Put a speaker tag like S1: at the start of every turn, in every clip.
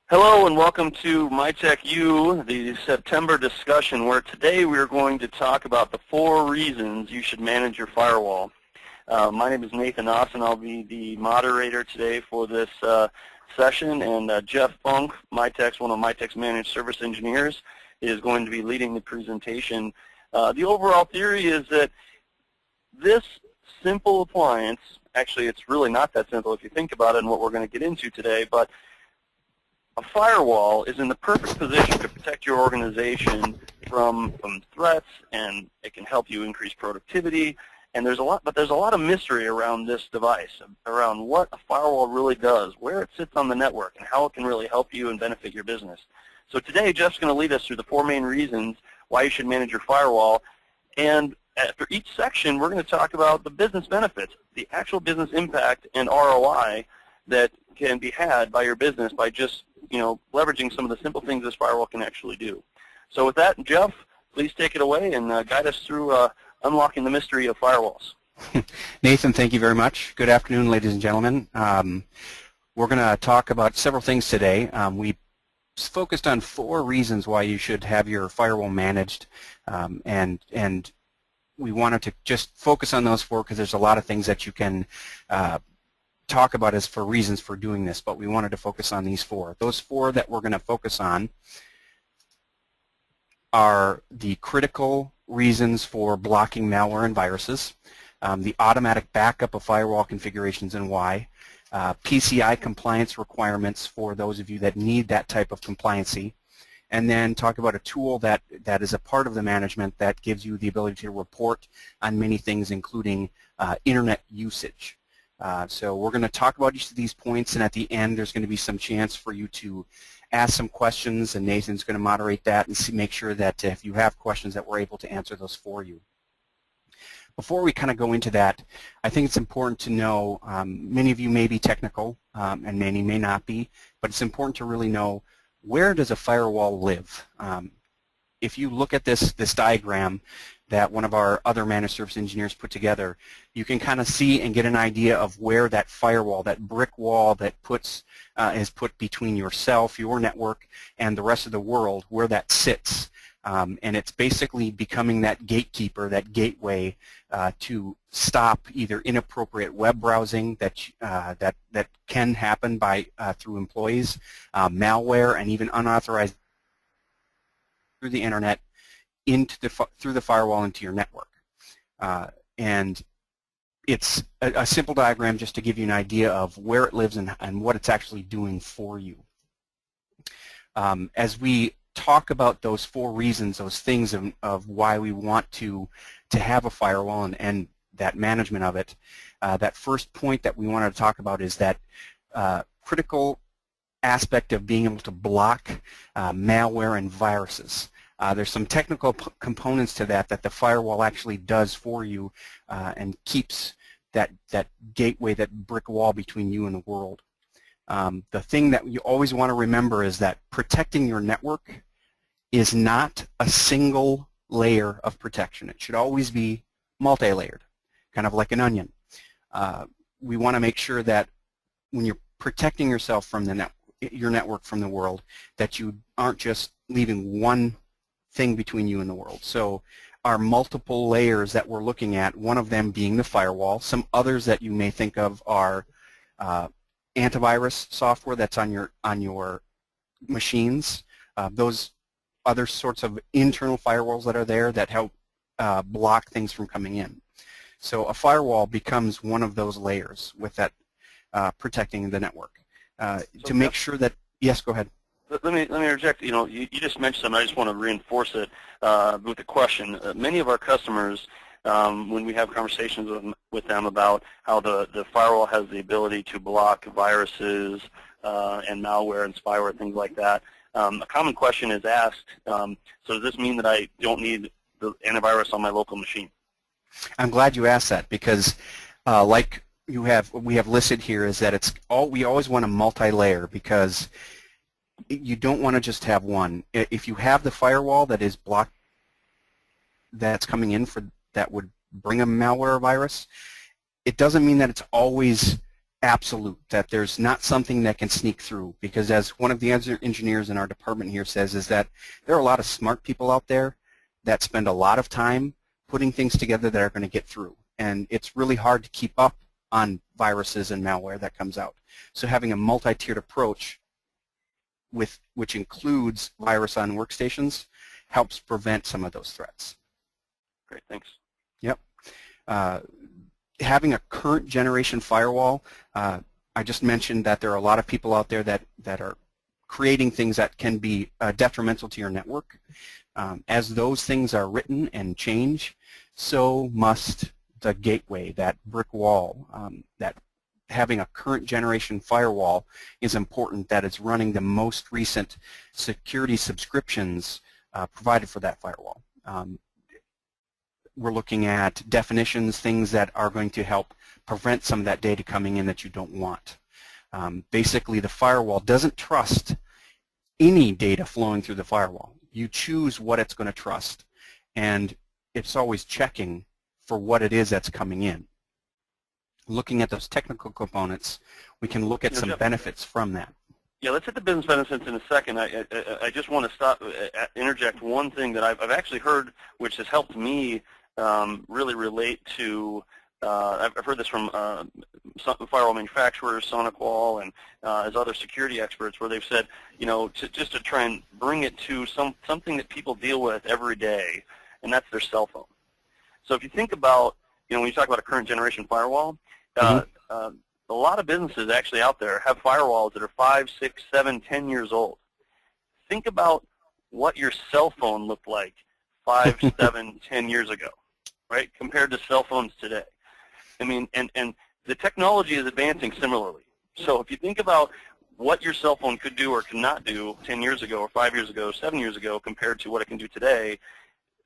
S1: Hello and welcome to Mytech U, the September discussion, where today we are going to talk about the 4 reasons you should manage your firewall. My name is Nathan Austin. I'll be the moderator today for this session, and Jeff Funk, one of Mytech's managed service engineers, is going to be leading the presentation. The overall theory is that this simple appliance, actually it's really not that simple if you think about it and what we're going to get into today, but a firewall is in the perfect position to protect your organization from threats, and it can help you increase productivity. And there's a lot of mystery around this device, around what a firewall really does, where it sits on the network, and how it can really help you and benefit your business. So today, Jeff's going to lead us through the 4 main reasons why you should manage your firewall. And after each section, we're going to talk about the business benefits, the actual business impact and ROI that can be had by your business by just leveraging some of the simple things this firewall can actually do. So with that, Jeff, please take it away and guide us through unlocking the mystery of firewalls.
S2: Nathan, thank you very much. Good afternoon, ladies and gentlemen. We're going to talk about several things today. We focused on 4 reasons why you should have your firewall managed, and we wanted to just focus on those 4 because there's a lot of things that you can talk about as for reasons for doing this, but we wanted to focus on these 4. Those 4 that we're going to focus on are the critical reasons for blocking malware and viruses, the automatic backup of firewall configurations and why, PCI compliance requirements for those of you that need that type of compliancy, and then talk about a tool that is a part of the management that gives you the ability to report on many things, including internet usage. So we're going to talk about each of these points, and at the end there's going to be some chance for you to ask some questions, and Nathan's going to moderate that and make sure that if you have questions that we're able to answer those for you. Before we kind of go into that, I think it's important to know, many of you may be technical and many may not be, but it's important to really know, where does a firewall live? If you look at this diagram that one of our other managed service engineers put together, you can kind of see and get an idea of where that firewall, that brick wall that is put between yourself, your network, and the rest of the world, where that sits. And it's basically becoming that gatekeeper, that gateway to stop either inappropriate web browsing that can happen through employees, malware, and even unauthorized through the internet through the firewall into your network. And it's a simple diagram just to give you an idea of where it lives and what it's actually doing for you. As we talk about those 4 reasons, those things of why we want to have a firewall and that management of it, that first point that we wanted to talk about is that critical aspect of being able to block malware and viruses. There's some technical components to that the firewall actually does for you and keeps that gateway, that brick wall between you and the world. The thing that you always want to remember is that protecting your network is not a single layer of protection. It should always be multi-layered, kind of like an onion. We want to make sure that when you're protecting yourself from your network from the world, that you aren't just leaving one thing between you and the world. So our multiple layers that we're looking at, one of them being the firewall. Some others that you may think of are antivirus software that's on your machines. Those other sorts of internal firewalls that are there that help block things from coming in. So a firewall becomes one of those layers with that protecting the network. To make sure that, yes, go ahead.
S1: Let me interject. You just mentioned something. I just want to reinforce it with a question. Many of our customers, when we have conversations with them about how the firewall has the ability to block viruses and malware and spyware, things like that, a common question is asked, so does this mean that I don't need the antivirus on my local machine?
S2: I'm glad you asked that, because like we have listed here, is that we always want a multi-layer, because you don't want to just have one. If you have the firewall that is blocked, that's coming in that would bring a malware virus, it doesn't mean that it's always absolute, that there's not something that can sneak through, because as one of the engineers in our department here says, is that there are a lot of smart people out there that spend a lot of time putting things together that are going to get through, and it's really hard to keep up on viruses and malware that comes out. So having a multi-tiered approach which includes virus on workstations helps prevent some of those threats.
S1: Great, thanks.
S2: Yep. Having a current generation firewall, I just mentioned that there are a lot of people out there that are creating things that can be detrimental to your network. As those things are written and change, so must the gateway, that brick wall. That having a current generation firewall is important, that it's running the most recent security subscriptions provided for that firewall. We're looking at definitions, things that are going to help prevent some of that data coming in that you don't want. Basically, the firewall doesn't trust any data flowing through the firewall. You choose what it's going to trust, and it's always checking for what it is that's coming in. Looking at those technical components, we can look at some benefits from that.
S1: Yeah, let's hit the business benefits in a second. I just want to interject one thing that I've actually heard, which has helped me really relate to. I've heard this from some firewall manufacturers, SonicWall, and as other security experts, where they've said, you know, just to try and bring it to something that people deal with every day, and that's their cell phone. So if you think about, you know, when you talk about a current generation firewall, a lot of businesses actually out there have firewalls that are 5, 6, 7, 10 years old. Think about what your cell phone looked like 5, 7, 10 years ago, right, compared to cell phones today. I mean, and the technology is advancing similarly. So if you think about what your cell phone could do or could not do 10 years ago or 5 years ago, 7 years ago compared to what it can do today,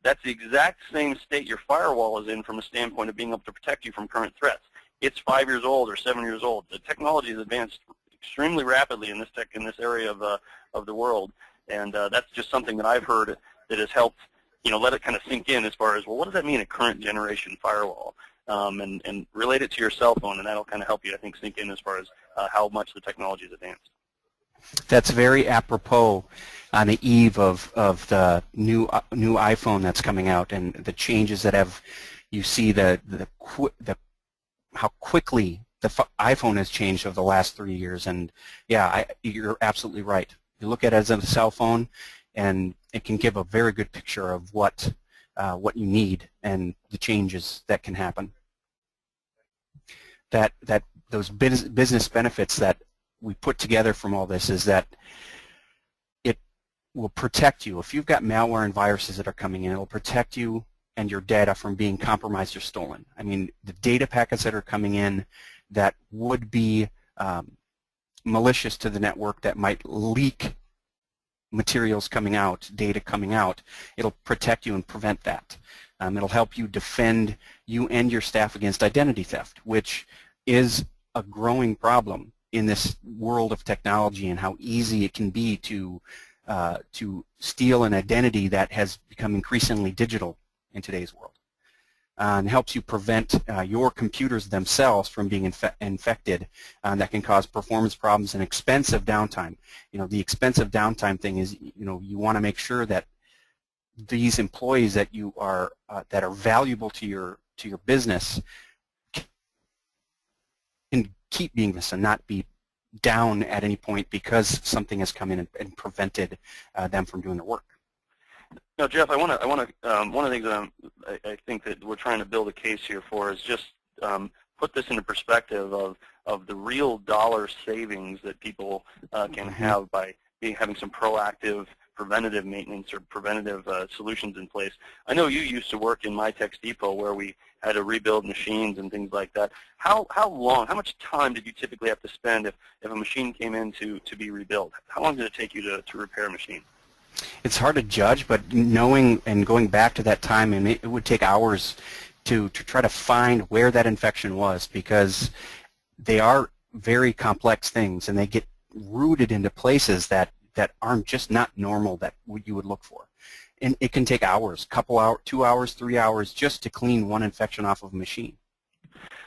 S1: that's the exact same state your firewall is in from a standpoint of being able to protect you from current threats. It's 5 years old or 7 years old. The technology has advanced extremely rapidly in this area of the world, and that's just something that I've heard that has helped, you know, let it kind of sink in as far as, well, what does that mean, a current generation firewall? And relate it to your cell phone, and that'll kind of help you, I think, sink in as far as how much the technology is advanced.
S2: That's very apropos on the eve of the new iPhone that's coming out, and the changes that you see how quickly the iPhone has changed over the last 3 years. And yeah, you're absolutely right. You look at it as a cell phone, and it can give a very good picture of what you need and the changes that can happen. Those business benefits that we put together from all this is that it will protect you. If you've got malware and viruses that are coming in, it will protect you and your data from being compromised or stolen. I mean, the data packets that are coming in that would be malicious to the network, that might leak materials coming out, data coming out, it'll protect you and prevent that. It'll help you defend you and your staff against identity theft, which is a growing problem in this world of technology, and how easy it can be to steal an identity that has become increasingly digital in today's world. And helps you prevent your computers themselves from being infected. That can cause performance problems and expensive downtime. You know, the expensive downtime thing is, you know, you want to make sure that these employees that you are that are valuable to your business can keep being this and not be down at any point because something has come in and prevented them from doing their work.
S1: Now, Jeff, I want to one of the things that I think that we're trying to build a case here for is just put this into perspective of the real dollar savings that people can have by having some proactive preventative maintenance or preventative solutions in place. I know you used to work in Mytech Depot where we had to rebuild machines and things like that. How much time did you typically have to spend if a machine came in to be rebuilt? How long did it take you to repair a machine?
S2: It's hard to judge, but knowing and going back to that time, and it would take hours to try to find where that infection was, because they are very complex things and they get rooted into places that aren't just not normal that you would look for. And it can take hours, 2 hours, 3 hours just to clean one infection off of a machine.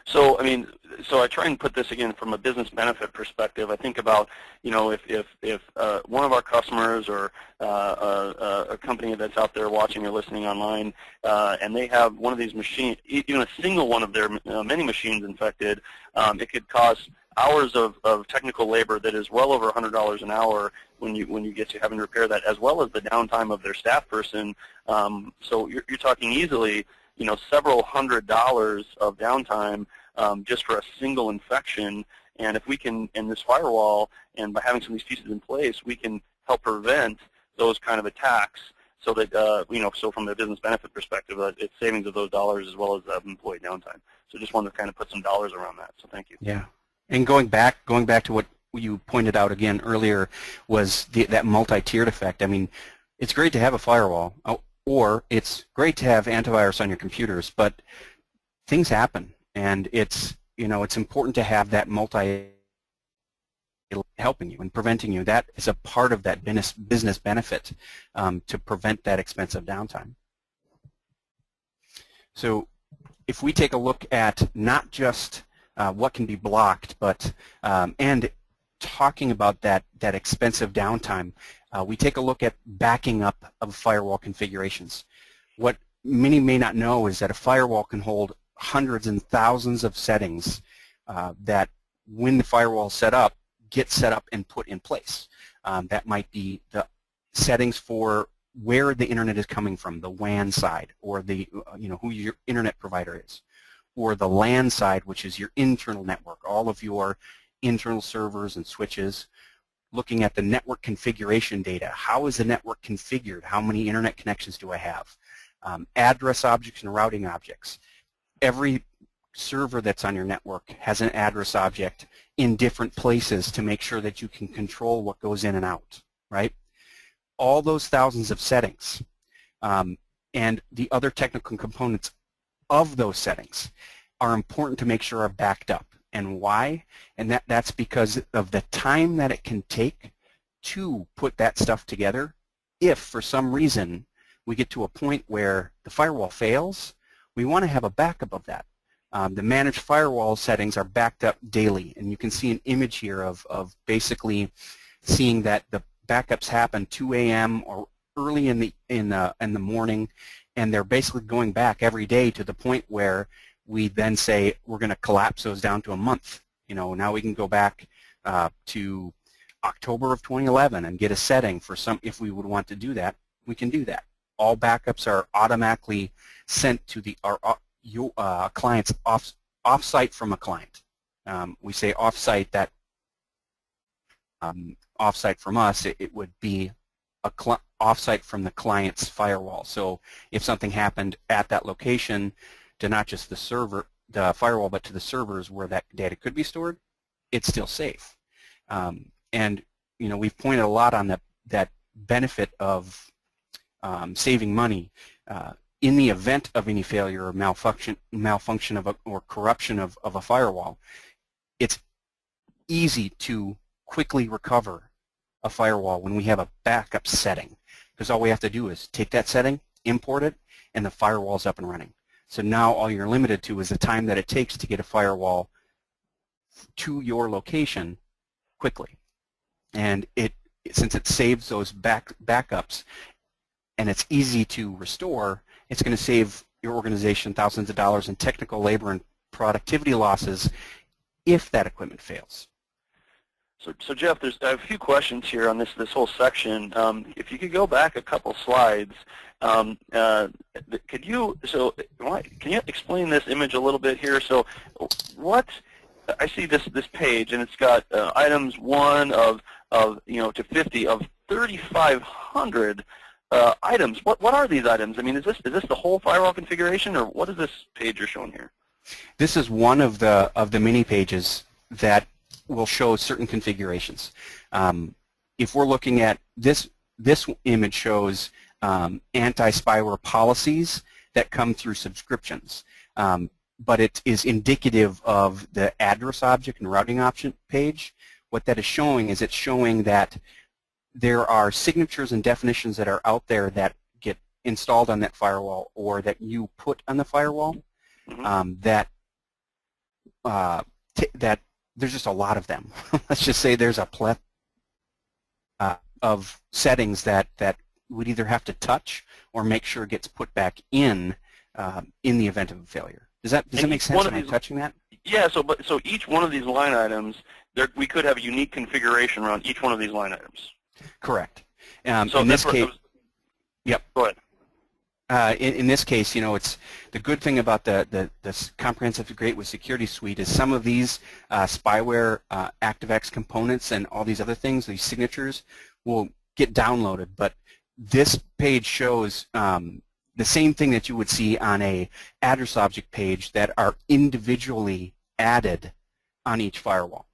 S1: So, I mean, so I try and put this again from a business benefit perspective. I think about, you know, if one of our customers or a company that's out there watching or listening online, and they have one of these machines, even a single one of their many machines infected, it could cost hours of technical labor that is well over $100 an hour when you get to having to repair that, as well as the downtime of their staff person. So you're talking easily, you know, several $100s of downtime just for a single infection. And if we can, in this firewall, and by having some of these pieces in place, we can help prevent those kind of attacks. So that you know, so from a business benefit perspective, it's savings of those dollars as well as employee downtime. So just wanted to kind of put some dollars around that. So thank you.
S2: Yeah, and going back to what you pointed out again earlier was that multi-tiered effect. I mean, it's great to have a firewall, or it's great to have antivirus on your computers, but things happen, and it's, you know, it's important to have that multi helping you and preventing you. That is a part of that business benefit to prevent that expensive downtime. So if we take a look at not just what can be blocked, but and talking about that expensive downtime, we take a look at backing up of firewall configurations. What many may not know is that a firewall can hold hundreds and thousands of settings that, when the firewall is set up, get set up and put in place. That might be the settings for where the internet is coming from, the WAN side, or the you know, who your internet provider is, or the LAN side, which is your internal network, all of your internal servers and switches. Looking at the network configuration data. How is the network configured? How many internet connections do I have? Address objects and routing objects. Every server that's on your network has an address object in different places to make sure that you can control what goes in and out, right? All those thousands of settings and the other technical components of those settings are important to make sure are backed up. And why? And that's because of the time that it can take to put that stuff together. If for some reason we get to a point where the firewall fails, we want to have a backup of that. The managed firewall settings are backed up daily, and you can see an image here of basically seeing that the backups happen 2 a.m. or early in the morning, and they're basically going back every day to the point where we then say we're going to collapse those down to a month. You know, now we can go back to October of 2011 and get a setting for some. If we would want to do that, we can do that. All backups are automatically sent to our client's off-site from a client. We say off-site. That off-site from us, it would be off-site from the client's firewall. So if something happened at that location, to not just the firewall, but to the servers where that data could be stored, it's still safe. And you know, we've pointed a lot on that benefit of saving money in the event of any failure or malfunction or corruption of a firewall. It's easy to quickly recover a firewall when we have a backup setting, because all we have to do is take that setting, import it, and the firewall's up and running. So now all you're limited to is the time that it takes to get a firewall to your location quickly. And since it saves those backups and it's easy to restore, it's going to save your organization thousands of dollars in technical labor and productivity losses if that equipment fails.
S1: So Jeff, I have a few questions here on this whole section. If you could go back a couple slides, can you explain this image a little bit here? So, what I see this page, and it's got items 1 of to 50 of 3,500 items. What are these items? I mean, is this the whole firewall configuration, or what is this page you're showing here?
S2: This is one of the many pages that will show certain configurations. If we're looking at this image shows anti-spyware policies that come through subscriptions, but it is indicative of the address object and routing option page. What that is showing is it's showing that there are signatures and definitions that are out there that get installed on that firewall or that you put on the firewall that that there's just a lot of them. Let's just say there's a plethora of settings that we'd either have to touch or make sure it gets put back in the event of a failure. Does that make sense? Am I touching that?
S1: Yeah. So each one of these line items, we could have a unique configuration around each one of these line items.
S2: Correct.
S1: So
S2: in this case, yep.
S1: Go ahead.
S2: In this case, it's the good thing about the Comprehensive Gateway Security Suite is some of these spyware ActiveX components and all these other things, these signatures, will get downloaded. But this page shows the same thing that you would see on a address object page that are individually added on each firewall.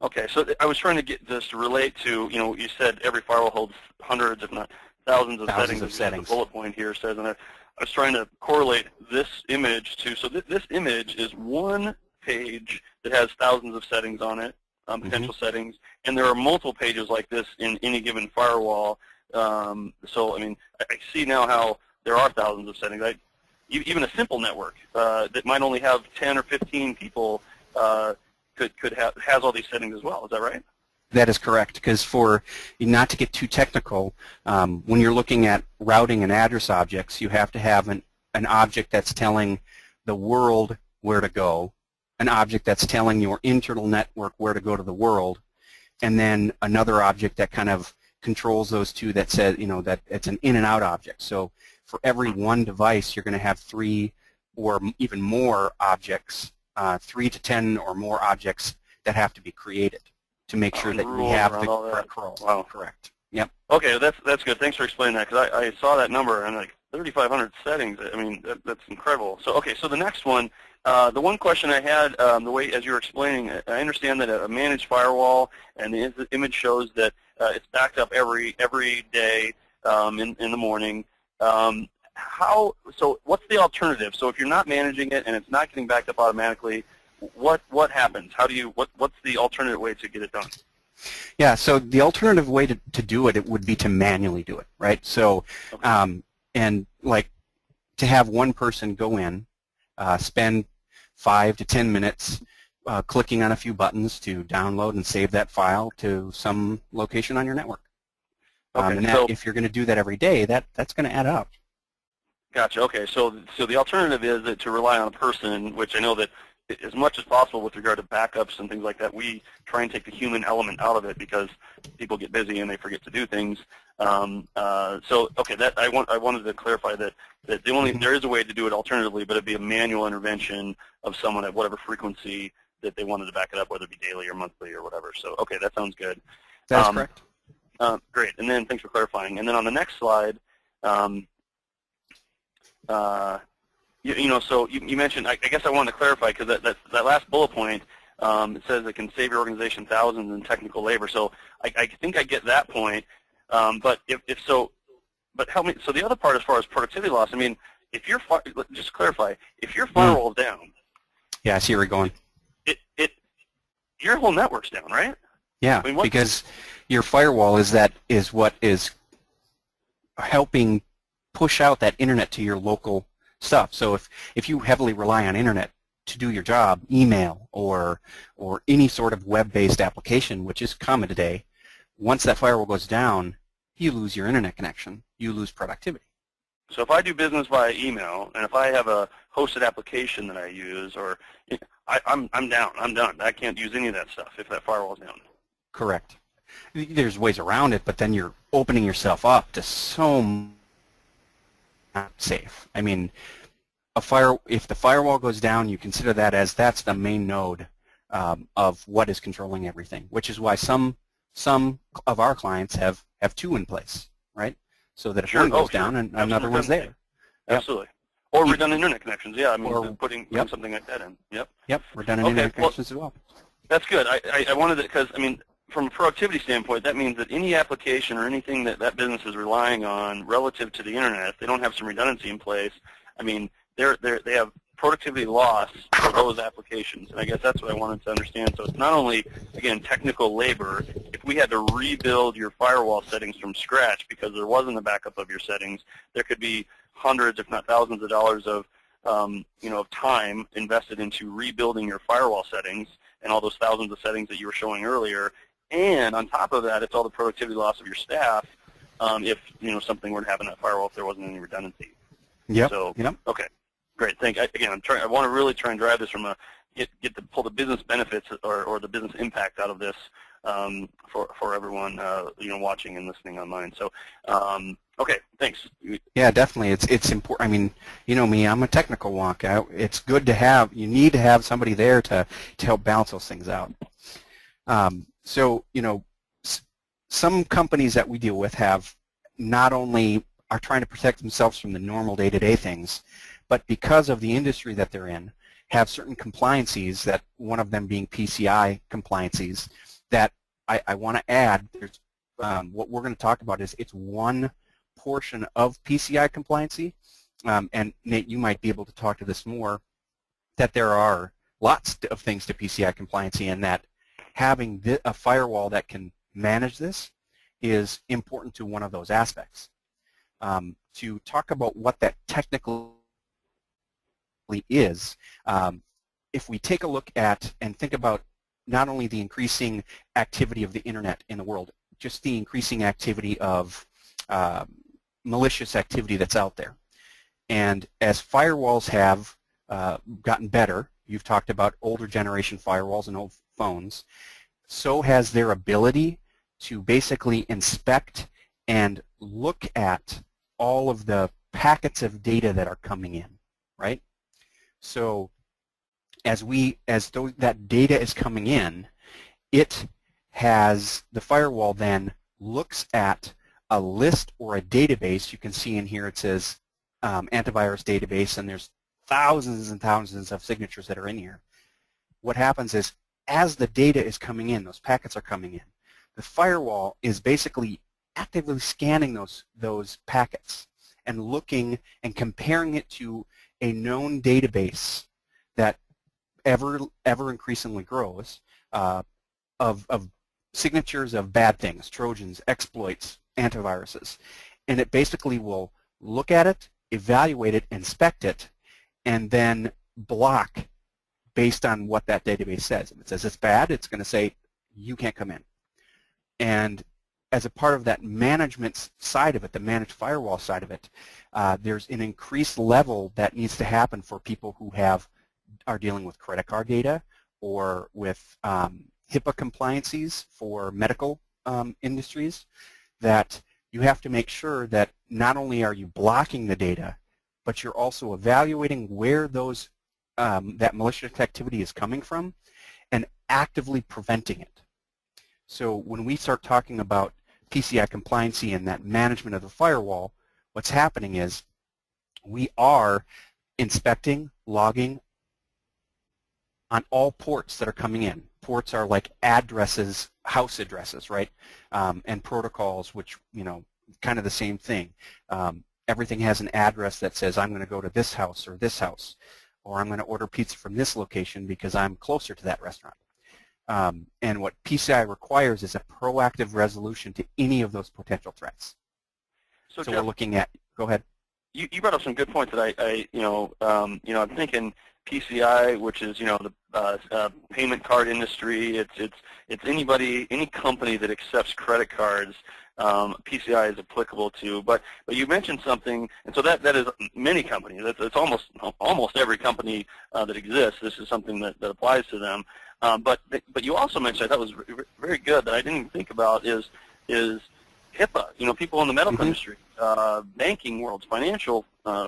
S1: Okay, so I was trying to get this to relate to, you said every firewall holds hundreds, if not thousands of settings. The bullet point here says, and I was trying to correlate this image to, so this image is one page that has thousands of settings on it, potential settings, and there are multiple pages like this in any given firewall. So, I mean, I see now how there are thousands of settings. Even a simple network that might only have 10 or 15 people has all these settings as well. Is that right?
S2: That is correct, because for not to get too technical, when you're looking at routing and address objects, you have to have an object that's telling the world where to go, an object that's telling your internal network where to go to the world, and then another object that kind of controls those two that says, that it's an in and out object. So for every one device, you're going to have 3 or even more objects, 3 to 10 or more objects that have to be created to make sure that you have the correct role.
S1: Wow.
S2: Correct. Yep.
S1: Okay, that's good. Thanks for explaining that, because I saw that number and like 3,500 settings. I mean, that's incredible. So okay, so the next one, the one question I had, the way as you were explaining, I understand that a managed firewall, and the image shows that it's backed up every day in the morning. So what's the alternative? So if you're not managing it and it's not getting backed up automatically, what happens? What's the alternative way to get it done?
S2: Yeah, so the alternative way to do it would be to manually do it, right? So,
S1: okay.
S2: And like to have one person go in, spend 5 to 10 minutes clicking on a few buttons to download and save that file to some location on your network.
S1: Okay,
S2: and that, if you're going to do that every day, that's going to add up.
S1: Gotcha. Okay, so the alternative is to rely on a person, which I know that as much as possible with regard to backups and things like that, we try and take the human element out of it because people get busy and they forget to do things. So okay, I wanted to clarify that there is a way to do it alternatively, but it'd be a manual intervention of someone at whatever frequency that they wanted to back it up, whether it be daily or monthly or whatever. So okay, that sounds good.
S2: That's correct.
S1: Great, and then thanks for clarifying. And then on the next slide, so you mentioned, I guess I wanted to clarify, because that last bullet point, it says it can save your organization thousands in technical labor. So I think I get that point, but but help me. So the other part, as far as productivity loss, I mean, just clarify, if your firewall is down.
S2: Yeah, I see where you're going.
S1: Your whole network's down, right?
S2: Yeah, I mean, because your firewall is what is helping push out that internet to your local stuff. So if you heavily rely on internet to do your job, email or any sort of web-based application, which is common today, once that firewall goes down, you lose your internet connection. You lose productivity.
S1: So if I do business via email, and if I have a hosted application that I use, or I'm down. I'm done. I can't use any of that stuff if that firewall's down.
S2: Correct. There's ways around it, but then you're opening yourself up to so not safe. I mean, if the firewall goes down, you consider that's the main node of what is controlling everything, which is why some of our clients have 2 in place, right? So that if one goes down, and another one's there.
S1: Absolutely. Or redundant internet connections. Yeah, I mean, putting something like that in. Yep.
S2: Yep. Redundant internet connections as well.
S1: That's good. I wanted to, because I mean, from a productivity standpoint, that means that any application or anything that business is relying on relative to the internet, if they don't have some redundancy in place, I mean, they have productivity loss for those applications. And I guess that's what I wanted to understand. So it's not only, again, technical labor. If we had to rebuild your firewall settings from scratch because there wasn't a backup of your settings, there could be hundreds, if not thousands of dollars of of time invested into rebuilding your firewall settings and all those thousands of settings that you were showing earlier. And on top of that, it's all the productivity loss of your staff if something were to happen to that firewall if there wasn't any redundancy.
S2: Yep.
S1: So
S2: yep.
S1: Okay, great. I want to really try and drive this from pull the business benefits or the business impact out of this for everyone watching and listening online. So okay, thanks.
S2: Yeah, definitely. It's important. I mean, you know me, I'm a technical wonk. It's good to have. You need to have somebody there to help balance those things out. So some companies that we deal with have not only are trying to protect themselves from the normal day-to-day things, but because of the industry that they're in, have certain compliances, that one of them being PCI compliances, that I want to add. There's what we're going to talk about is it's one portion of PCI compliancy, and Nate, you might be able to talk to this more, that there are lots of things to PCI compliancy, and that having a firewall that can manage this is important to one of those aspects. To talk about what that technically is, if we take a look at and think about not only the increasing activity of the internet in the world, just the increasing activity of malicious activity that's out there. And as firewalls have gotten better, you've talked about older generation firewalls and old phones, so has their ability to basically inspect and look at all of the packets of data that are coming in, right? So as that data is coming in, the firewall then looks at a list or a database. You can see in here it says antivirus database, and there's thousands and thousands of signatures that are in here. What happens is, as the data is coming in, those packets are coming in, the firewall is basically actively scanning those packets and looking and comparing it to a known database that ever increasingly grows of signatures of bad things, Trojans, exploits, antiviruses. And it basically will look at it, evaluate it, inspect it, and then block based on what that database says. If it says it's bad, it's going to say you can't come in. And as a part of that management side of it, the managed firewall side of it, there's an increased level that needs to happen for people who are dealing with credit card data or with HIPAA compliances for medical industries, that you have to make sure that not only are you blocking the data, but you're also evaluating where that malicious activity is coming from and actively preventing it. So when we start talking about PCI compliancy and that management of the firewall, what's happening is we are inspecting, logging on all ports that are coming in. Ports are like addresses, house addresses, right? And protocols, which, kind of the same thing. Everything has an address that says I'm going to go to this house, or I'm going to order pizza from this location because I'm closer to that restaurant. And what PCI requires is a proactive resolution to any of those potential threats. So Jeff, we're looking at. Go ahead.
S1: You brought up some good points that I'm thinking PCI, which is the payment card industry. It's any company that accepts credit cards. PCI is applicable to, but you mentioned something, and so that is many companies. It's almost every company that exists. This is something that applies to them. But you also mentioned, I thought was very good, that I didn't even think about is HIPAA. People in the medical industry, banking worlds, financial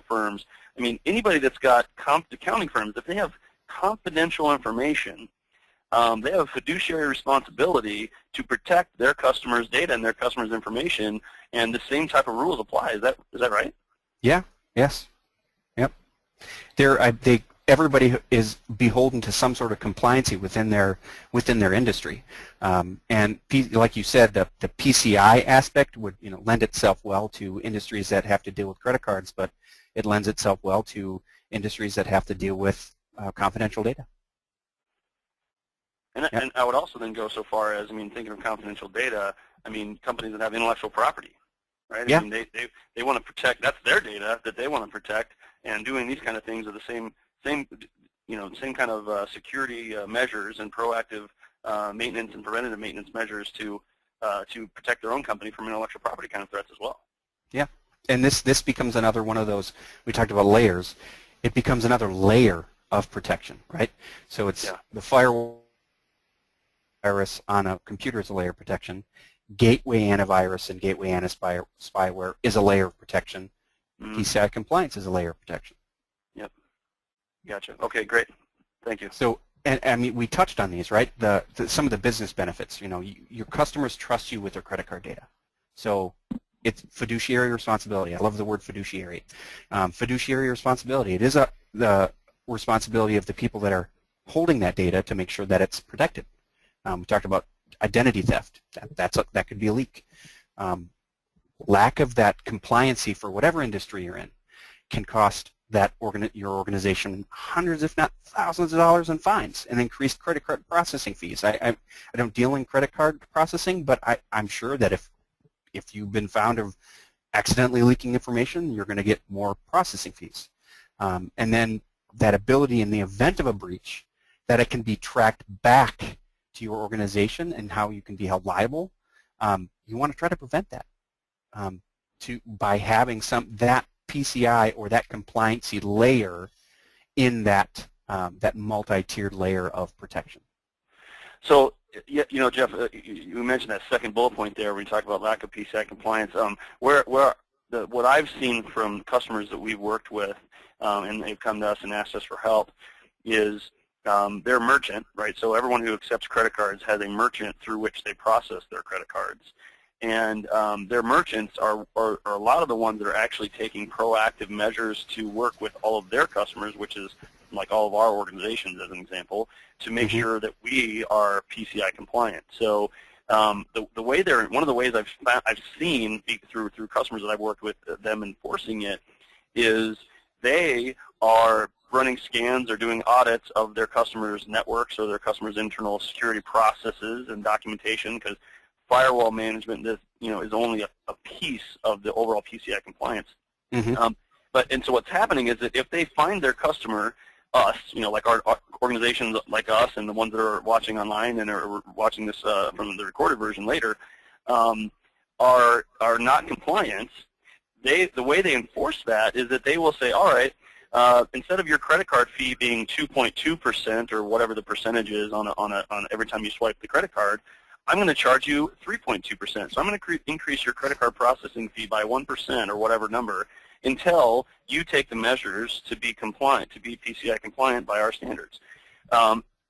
S1: firms. I mean, anybody that's got accounting firms, if they have confidential information, they have a fiduciary responsibility to protect their customers' data and their customers' information, and the same type of rules apply. Is that right?
S2: Yeah. Yes. Yep. Everybody is beholden to some sort of compliancy within their industry, and like you said, the PCI aspect would lend itself well to industries that have to deal with credit cards, but it lends itself well to industries that have to deal with confidential data.
S1: And I would also then go so far as, thinking of confidential data, companies that have intellectual property, right?
S2: Yeah.
S1: They want to protect, that's their data that they want to protect, and doing these kind of things are the same kind of security measures and proactive maintenance and preventative maintenance measures to protect their own company from intellectual property kind of threats as well.
S2: Yeah, and this becomes another one of those, we talked about layers, it becomes another layer of protection, right? So it's the firewall virus on a computer is a layer of protection, gateway antivirus and gateway anti-spyware is a layer of protection, PCI compliance is a layer of protection.
S1: Yep, gotcha. Okay, great, thank you.
S2: So, and I mean, we touched on these, right? Some of the business benefits. Your customers trust you with their credit card data. So it's fiduciary responsibility. I love the word fiduciary. Fiduciary responsibility. It is the responsibility of the people that are holding that data to make sure that it's protected. We talked about identity theft. That could be a leak. Lack of that compliancy for whatever industry you're in can cost your organization hundreds, if not thousands of dollars in fines and increased credit card processing fees. I don't deal in credit card processing, but I'm sure that if you've been found of accidentally leaking information, you're going to get more processing fees. And then that ability in the event of a breach that it can be tracked back to your organization and how you can be held liable, you want to try to prevent that by having that PCI or that compliancy layer in that multi-tiered layer of protection.
S1: So, Jeff, you mentioned that second bullet point there when you talk about lack of PCI compliance. What I've seen from customers that we've worked with, and they've come to us and asked us for help, is they're a merchant, right? So everyone who accepts credit cards has a merchant through which they process their credit cards. And their merchants are a lot of the ones that are actually taking proactive measures to work with all of their customers, which is like all of our organizations as an example, to make sure that we are PCI compliant. So one of the ways I've seen through customers that I've worked with them enforcing it is they are running scans or doing audits of their customers' networks or their customers' internal security processes and documentation, because firewall management is only a piece of the overall PCI compliance. And so what's happening is that if they find their customer, us, like our organizations like us and the ones that are watching online and are watching this from the recorded version later, are not compliant, the way they enforce that is that they will say, all right, instead of your credit card fee being 2.2% or whatever the percentage is on every time you swipe the credit card, I'm going to charge you 3.2%. So I'm going to increase your credit card processing fee by 1% or whatever number until you take the measures to be compliant, to be PCI compliant by our standards.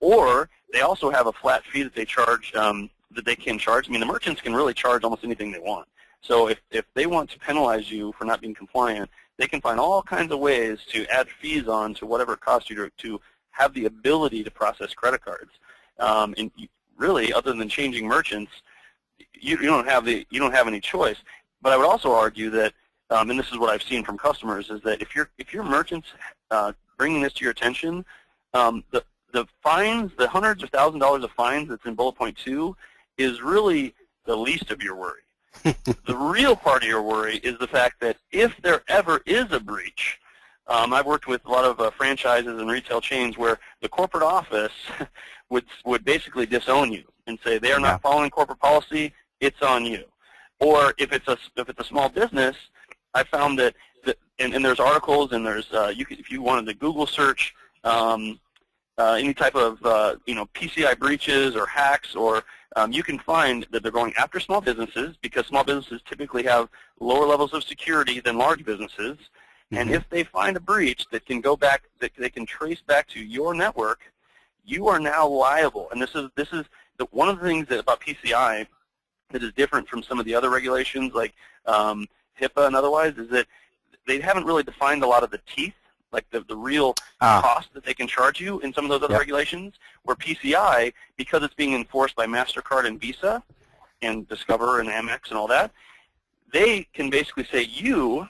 S1: Or they also have a flat fee that they charge, that they can charge. I mean, the merchants can really charge almost anything they want. So if they want to penalize you for not being compliant, they can find all kinds of ways to add fees on to whatever it costs you to have the ability to process credit cards. And really, other than changing merchants, you don't have any choice. But I would also argue that, and this is what I've seen from customers, is that if your merchants bringing this to your attention, the fines, the hundreds of thousands of dollars of fines that's in bullet point 2, is really the least of your worry. The real part of your worry is the fact that if there ever is a breach, I've worked with a lot of franchises and retail chains where the corporate office would basically disown you and say they are not following corporate policy, it's on you. Or if it's a small business, I found that and there's articles and there's if you wanted to Google search any type of PCI breaches or hacks, or you can find that they're going after small businesses because small businesses typically have lower levels of security than large businesses. And if they find a breach that can go back, that they can trace back to your network, you are now liable. And this is one of the things about PCI that is different from some of the other regulations, like HIPAA and otherwise, is that they haven't really defined a lot of the teeth, like the real cost that they can charge you in some of those other regulations, where PCI, because it's being enforced by MasterCard and Visa and Discover and Amex and all that, they can basically say you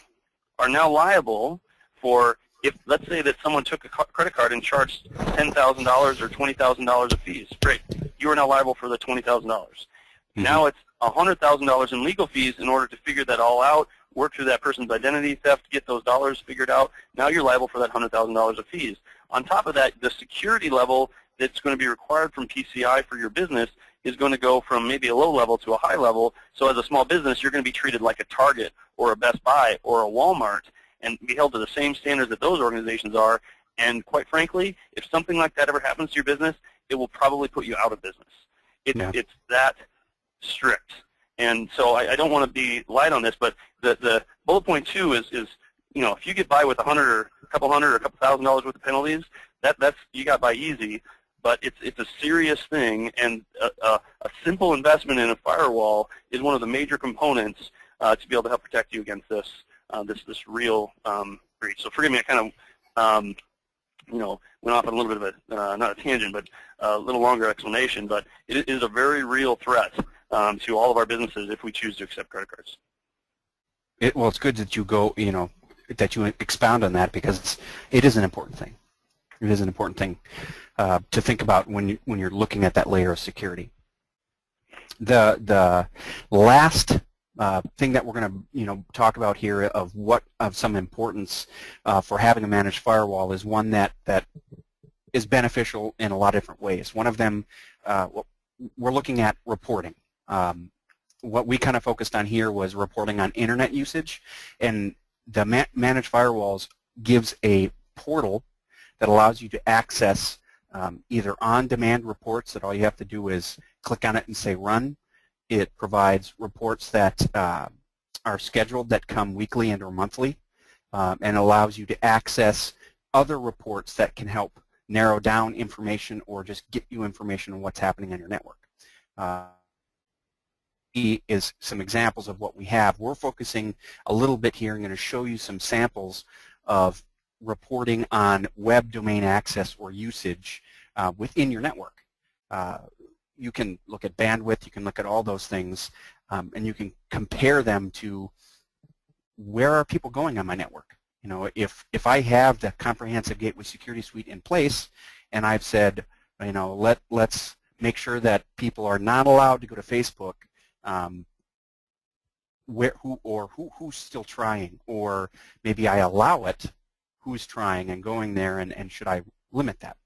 S1: are now liable for, if let's say that someone took a credit card and charged $10,000 or $20,000 of fees, great, you are now liable for the $20,000. Now it's $100,000 in legal fees in order to figure that all out, work through that person's identity theft, get those dollars figured out, now you're liable for that $100,000 of fees. On top of that, the security level that's going to be required from PCI for your business is going to go from maybe a low level to a high level. So as a small business, you're going to be treated like a Target or a Best Buy or a Walmart and be held to the same standards that those organizations are. And quite frankly, if something like that ever happens to your business, it will probably put you out of business. It's that strict. And so I don't want to be light on this, but the bullet point 2 is if you get by with $100 or a couple hundred or a couple $1,000s worth of penalties, that's you got by easy. But it's a serious thing, and a simple investment in a firewall is one of the major components to be able to help protect you against this real breach. So forgive me, I kind of went off on a little bit of a not a tangent, but a little longer explanation. But it is a very real threat to all of our businesses if we choose to accept credit cards.
S2: Well, it's good that you go, that you expound on that, because it is an important thing. It is an important thing to think about when you're looking at that layer of security. The last thing that we're going to talk about here of some importance for having a managed firewall is one that is beneficial in a lot of different ways. One of them, we're looking at reporting. What we kind of focused on here was reporting on internet usage, and the managed firewalls gives a portal that allows you to access either on-demand reports that all you have to do is click on it and say run. It provides reports that are scheduled that come weekly and or monthly, and allows you to access other reports that can help narrow down information or just get you information on what's happening on your network. Is some examples of what we have. We're focusing a little bit here. I'm going to show you some samples of reporting on web domain access or usage within your network. You can look at bandwidth, you can look at all those things, and you can compare them to where are people going on my network. If I have the comprehensive gateway security suite in place, and I've said, let's make sure that people are not allowed to go to Facebook, who's still trying, or maybe I allow it, who's trying and going there, and should I limit that?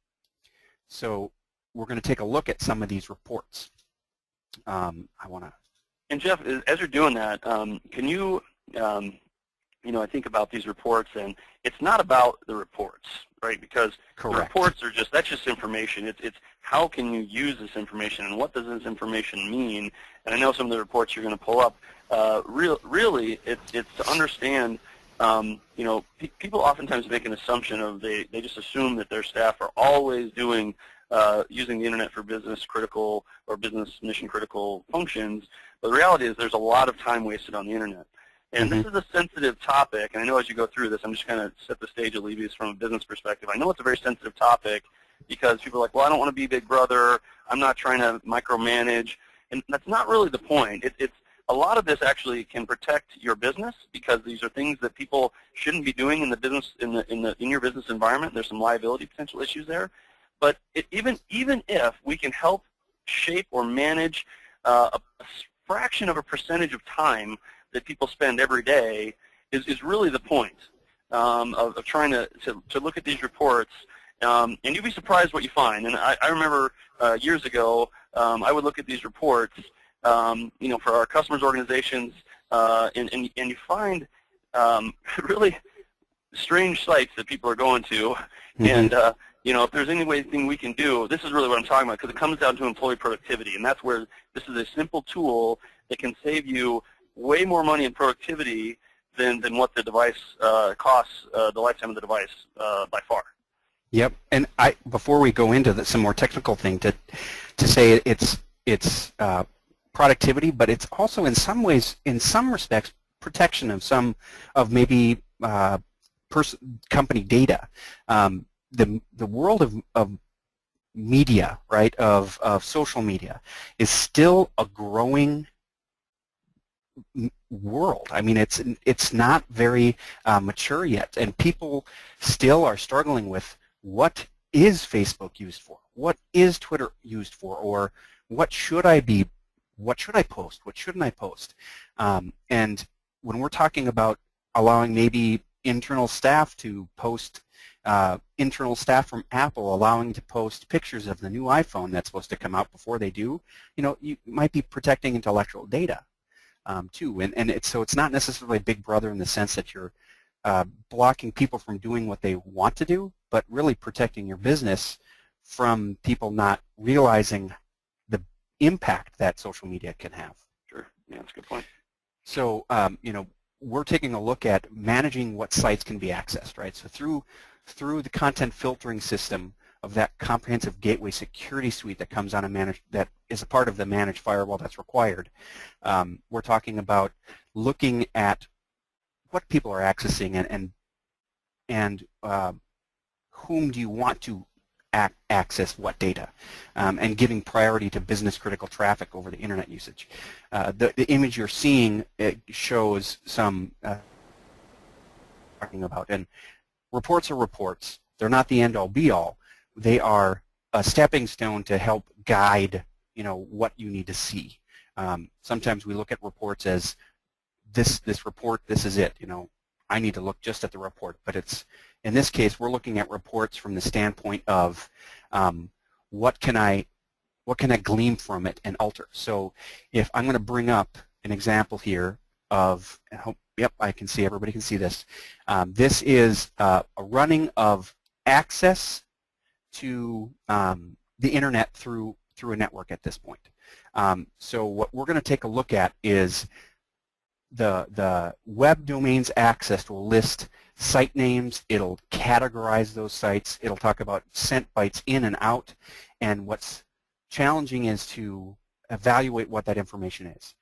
S2: So we're going to take a look at some of these reports. I want to.
S1: And Jeff, as you're doing that, can you, I think about these reports, and it's not about the reports, right? Because
S2: Correct.
S1: The reports are that's just information. It's how can you use this information, and what does this information mean? And I know some of the reports you're going to pull up. Really, it's to understand. People oftentimes make an assumption of they just assume that their staff are always doing using the internet for business critical or business mission critical functions. But the reality is there's a lot of time wasted on the internet. And this is a sensitive topic, and I know as you go through this, I'm just going to set the stage, alleviate from a business perspective. I know it's a very sensitive topic because people are like, well, I don't want to be Big Brother. I'm not trying to micromanage. And that's not really the point. It's a lot of this actually can protect your business because these are things that people shouldn't be doing in the business in your business environment. There's some liability potential issues there. But even if we can help shape or manage a fraction of a percentage of time that people spend every day is really the point of trying to look at these reports. And you'd be surprised what you find. And I remember years ago, I would look at these reports, for our customers' organizations, and you find really strange sites that people are going to. And if there's anything we can do, this is really what I'm talking about, because it comes down to employee productivity, and that's where this is a simple tool that can save you way more money in productivity than what the device costs, the lifetime of the device by far.
S2: Yep, and before we go into some more technical thing, to say it's productivity, but it's also in some ways, in some respects, protection of maybe company data. The world of media, right, of social media, is still a growing world. I mean, it's not very mature yet, and people still are struggling with what is Facebook used for, what is Twitter used for, or what should I post, what shouldn't I post, and when we're talking about allowing maybe internal staff to post, internal staff from Apple allowing to post pictures of the new iPhone that's supposed to come out before they do, you might be protecting intellectual data too. And so it's not necessarily Big Brother in the sense that you're blocking people from doing what they want to do, but really protecting your business from people not realizing the impact that social media can have.
S1: Sure. Yeah, that's a good point.
S2: So, we're taking a look at managing what sites can be accessed, right? So through the content filtering system of that comprehensive gateway security suite that comes on that is a part of the managed firewall that's required, we're talking about looking at what people are accessing and whom do you want to access what data, and giving priority to business critical traffic over the internet usage. The image you're seeing, it shows some talking about, and reports are reports. They're not the end all be all. They are a stepping stone to help guide what you need to see. Sometimes we look at reports as this report, this is it. I need to look just at the report, but in this case, we're looking at reports from the standpoint of what can I glean from it and alter. So if I'm going to bring up an example here of, yep, I can see, everybody can see this. This is a running of access to the internet through a network at this point. So what we're going to take a look at is the web domains accessed will list site names. It'll categorize those sites. It'll talk about sent bytes in and out. And what's challenging is to evaluate what that information is.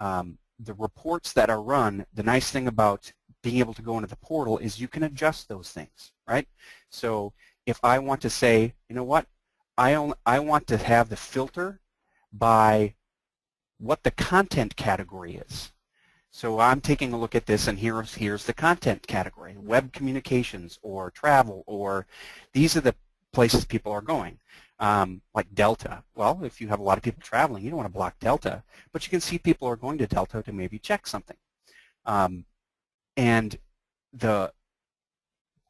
S2: The reports that are run, the nice thing about being able to go into the portal is you can adjust those things, right? So if I want to say, you know what, I want to have the filter by what the content category is. So I'm taking a look at this, and here's the content category, web communications or travel, or these are the places people are going, like Delta. Well, if you have a lot of people traveling, you don't want to block Delta, but you can see people are going to Delta to maybe check something. And the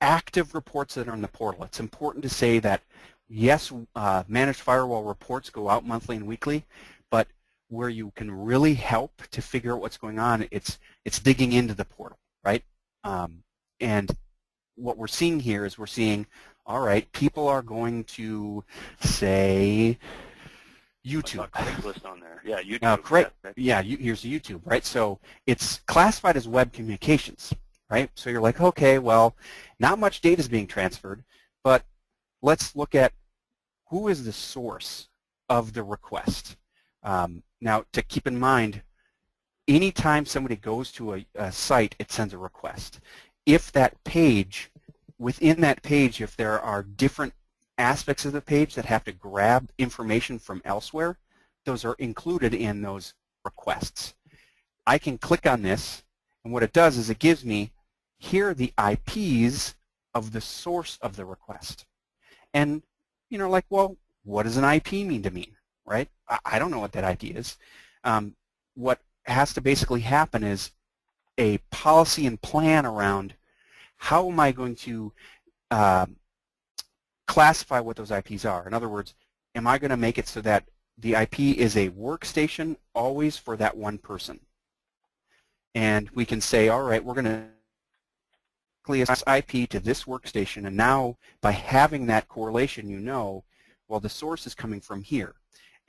S2: active reports that are in the portal, it's important to say that, yes, managed firewall reports go out monthly and weekly, but where you can really help to figure out what's going on, it's digging into the portal, right? And what we're seeing here is we're seeing, all right, people are going to, say, YouTube.
S1: Craigslist on there. Yeah, YouTube.
S2: Now, correct. Yeah, here's YouTube, right? So it's classified as web communications, right? So you're like, okay, well, not much data is being transferred, but let's look at who is the source of the request. Now, to keep in mind, anytime somebody goes to a site, it sends a request. If that page, within that page, if there are different aspects of the page that have to grab information from elsewhere, those are included in those requests. I can click on this, and what it does is it gives me, here are the IPs of the source of the request. And, like, well, what does an IP mean to me? Right? I don't know what that IP is. What has to basically happen is a policy and plan around how am I going to classify what those IPs are. In other words, am I going to make it so that the IP is a workstation always for that one person? And we can say, all right, we're going to assign IP to this workstation, and now by having that correlation, well, the source is coming from here.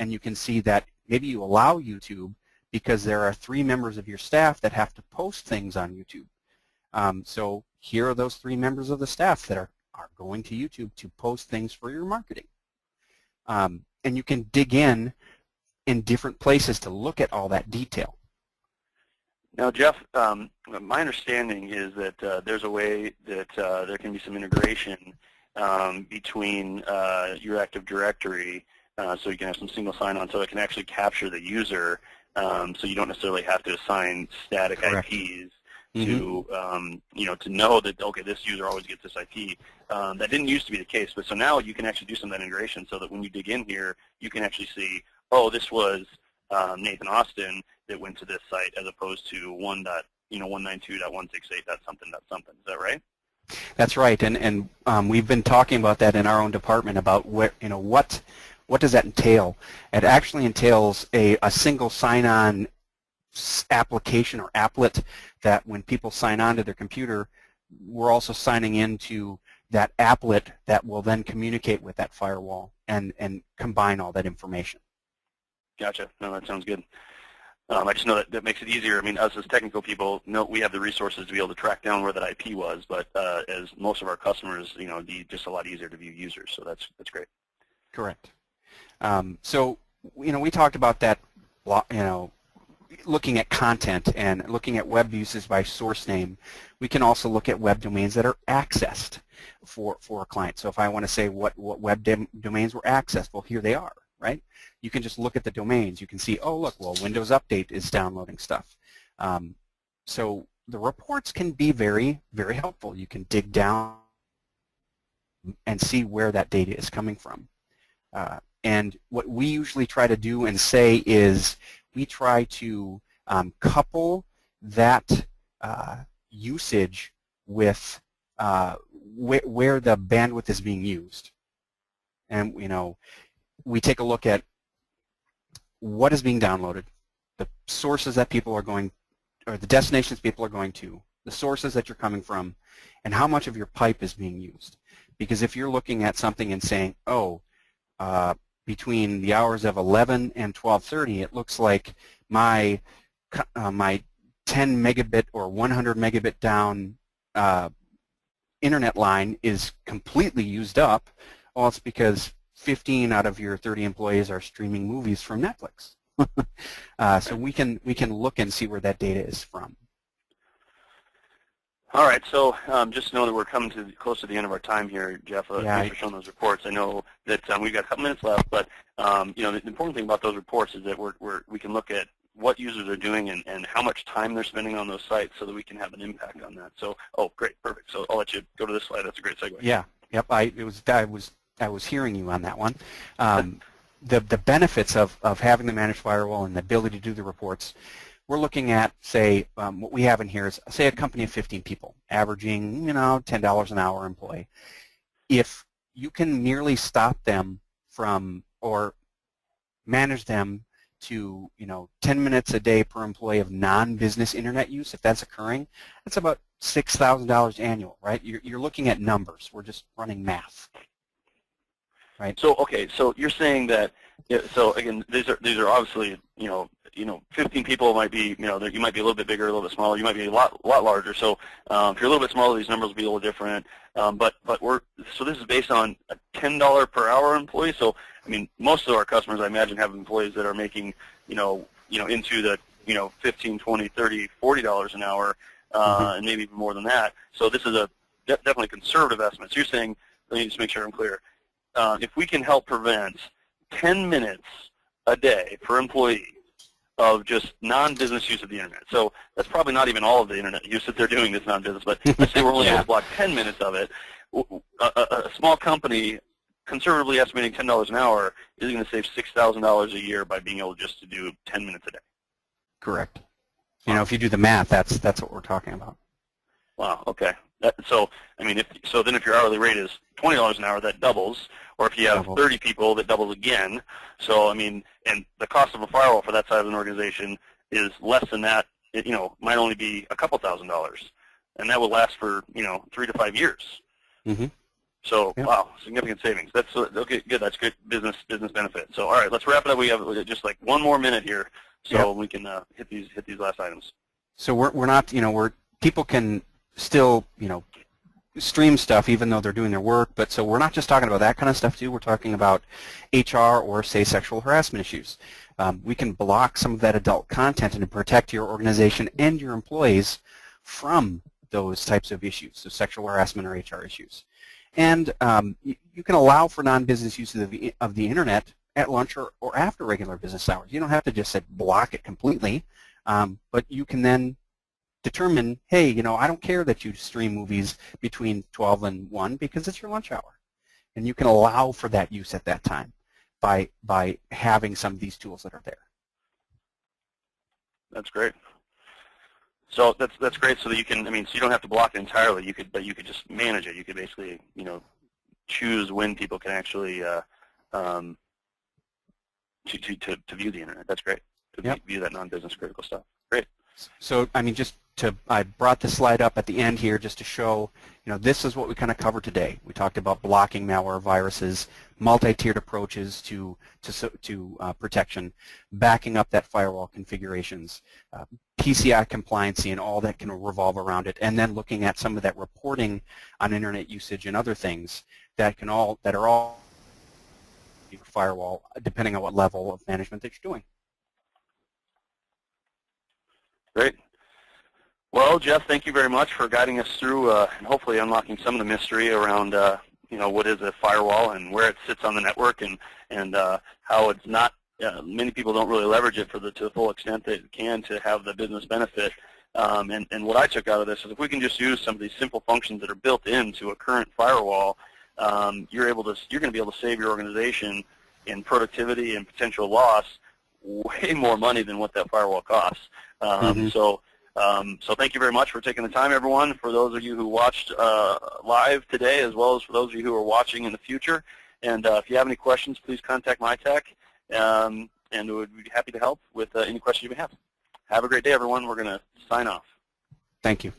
S2: And you can see that maybe you allow YouTube because there are 3 members of your staff that have to post things on YouTube. So here are those 3 members of the staff that are going to YouTube to post things for your marketing. And you can dig in different places to look at all that detail.
S1: Now, Jeff, my understanding is that there's a way that there can be some integration between your Active Directory, so you can have some single sign-on, so it can actually capture the user, so you don't necessarily have to assign static
S2: Correct.
S1: IPs to, to know that, okay, this user always gets this IP. That didn't used to be the case, but so now you can actually do some of that integration so that when you dig in here, you can actually see, oh, this was Nathan Austin that went to this site as opposed to 192.168.something. Is that right?
S2: That's right, and we've been talking about that in our own department about what does that entail. It actually entails a single sign-on application or applet that when people sign on to their computer, we're also signing into that applet that will then communicate with that firewall and combine all that information.
S1: Gotcha. No, that sounds good. I just know that makes it easier. I mean, us as technical people, we have the resources to be able to track down where that IP was, but as most of our customers, it'd be just a lot easier to view users. So that's great.
S2: Correct. So we talked about that. Looking at content and looking at web uses by source name, we can also look at web domains that are accessed for a client. So if I want to say what web domains were accessed, well, here they are, right? You can just look at the domains. You can see, oh, look, well, Windows Update is downloading stuff. So the reports can be very, very helpful. You can dig down and see where that data is coming from. And what we usually try to do and say is we try to couple that usage with where the bandwidth is being used. And we take a look at what is being downloaded, the sources that people are going, or the destinations people are going to, the sources that you're coming from, and how much of your pipe is being used. Because if you're looking at something and saying, oh, between the hours of 11 and 12:30, it looks like my 10 megabit or 100 megabit down internet line is completely used up. Well, it's because 15 out of your 30 employees are streaming movies from Netflix. So we can look and see where that data is from.
S1: All right, so just know that we're coming close to the end of our time here, Jeff. Thanks for showing those reports. I know that we've got a couple minutes left, but the important thing about those reports is that we can look at what users are doing and how much time they're spending on those sites so that we can have an impact on that. So, oh, great, perfect. So I'll let you go to this slide. That's a great segue.
S2: Yeah, yep. I was hearing you on that one. The benefits of having the managed firewall and the ability to do the reports. We're looking at, say, what we have in here is, say, a company of 15 people, averaging, $10 an hour employee. If you can merely stop them from, or manage them to, 10 minutes a day per employee of non-business internet use, if that's occurring, that's about $6,000 annual, right? You're looking at numbers. We're just running math, right?
S1: So, okay, so you're saying that, so again, these are obviously, 15 people might be, you might be a little bit bigger, a little bit smaller. You might be a lot larger. So if you're a little bit smaller, these numbers will be a little different. So this is based on a $10 per hour employee. So I mean, most of our customers, I imagine, have employees that are making, into the, $15, $20, $30, $40 an hour, and maybe even more than that. So this is a definitely conservative estimate. So you're saying, let me just make sure I'm clear. If we can help prevent 10 minutes a day per employee of just non-business use of the internet. So that's probably not even all of the internet use that they're doing that's non-business, but let's say we're only able to block 10 minutes of it. A small company, conservatively estimating $10 an hour, is going to save $6,000 a year by being able just to do 10 minutes a day.
S2: Correct. If you do the math, that's what we're talking about.
S1: Wow, okay. So, I mean, then if your hourly rate is $20 an hour, that doubles. Or if you have 30 people, that doubles again. So, I mean, and the cost of a firewall for that size of an organization is less than that. It, might only be a couple $1,000s. And that will last for, 3 to 5 years.
S2: Mm-hmm.
S1: So, wow, significant savings. That's okay. Good. That's good business benefit. So, all right, let's wrap it up. We have just like 1 more minute here, so we can hit these last items. So
S2: we're not, people can still, stream stuff even though they're doing their work, but so we're not just talking about that kind of stuff too. We're talking about HR or, say, sexual harassment issues. We can block some of that adult content and protect your organization and your employees from those types of issues, so sexual harassment or HR issues. And you can allow for non-business use of the internet at lunch or after regular business hours. You don't have to just say block it completely, but you can then determine, hey, I don't care that you stream movies between 12 and 1 because it's your lunch hour. And you can allow for that use at that time by having some of these tools that are there.
S1: That's great. So that's great. So that you can, I mean, so you don't have to block it entirely. You could, but you could just manage it. You could basically, you know, choose when people can actually to view the internet. That's great. To view that non-business critical stuff. Great.
S2: So, I mean, I brought this slide up at the end here just to show, you know, this is what we kind of covered today. We talked about blocking malware, viruses, multi-tiered approaches to protection, backing up that firewall configurations, PCI compliancy and all that can revolve around it, and then looking at some of that reporting on internet usage and other things that are all firewall, depending on what level of management that you're doing.
S1: Great. Well, Jeff, thank you very much for guiding us through and hopefully unlocking some of the mystery around you know, what is a firewall and where it sits on the network, and how it's not. Many people don't really leverage it to the full extent that it can to have the business benefit. And what I took out of this is if we can just use some of these simple functions that are built into a current firewall, you're going to be able to save your organization in productivity and potential loss way more money than what that firewall costs. So thank you very much for taking the time, everyone. For those of you who watched live today, as well as for those of you who are watching in the future. And if you have any questions, please contact Mytech, and we'd be happy to help with any questions you may have. Have a great day, everyone. We're going to sign off.
S2: Thank you.